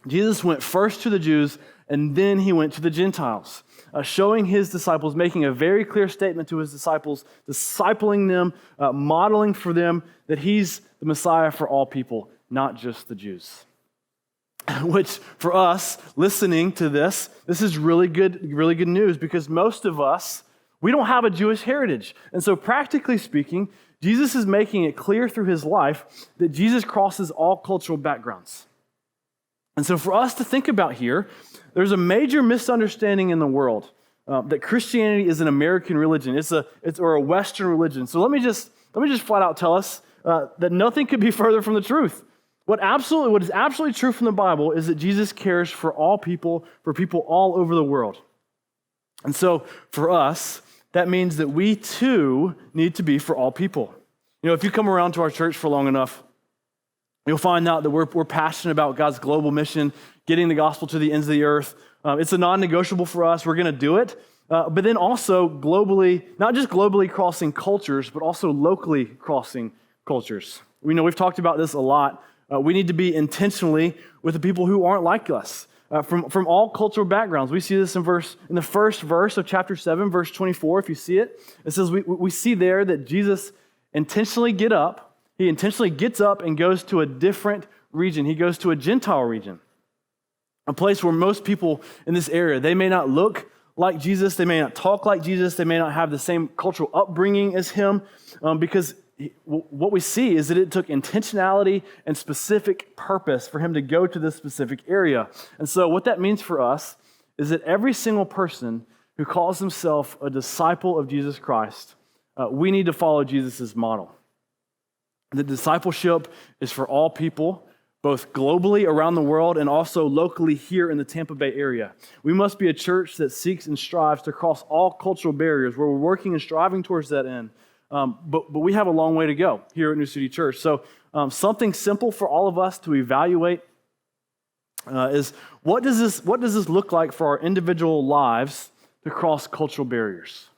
Jesus went first to the Jews, and then he went to the Gentiles, showing his disciples, making a very clear statement to his disciples, discipling them, modeling for them that he's the Messiah for all people, not just the Jews. Which, for us, listening to this is really good news, because most of us, we don't have a Jewish heritage. And so practically speaking, Jesus is making it clear through his life that Jesus crosses all cultural backgrounds. And so for us to think about here, there's a major misunderstanding in the world that Christianity is an American religion. It's a Western religion. So let me just flat out tell us that nothing could be further from the truth. What is absolutely true from the Bible is that Jesus cares for all people, for people all over the world. And so for us, that means that we too need to be for all people. You know, if you come around to our church for long enough, you'll find out that we're passionate about God's global mission, getting the gospel to the ends of the earth. It's a non-negotiable for us. We're going to do it. But then also globally, not just globally crossing cultures, but also locally crossing cultures. We know we've talked about this a lot. We need to be intentionally with the people who aren't like us, from all cultural backgrounds. We see this in the first verse of chapter 7, verse 24, if you see it. It says we see there that Jesus intentionally gets up and goes to a different region. He goes to a Gentile region, a place where most people in this area, they may not look like Jesus, they may not talk like Jesus, they may not have the same cultural upbringing as him, because what we see is that it took intentionality and specific purpose for him to go to this specific area. And so what that means for us is that every single person who calls himself a disciple of Jesus Christ, we need to follow Jesus' model. The discipleship is for all people, both globally around the world and also locally here in the Tampa Bay area. We must be a church that seeks and strives to cross all cultural barriers, where we're working and striving towards that end. But we have a long way to go here at New City Church. So something simple for all of us to evaluate is what does this look like for our individual lives to cross cultural barriers?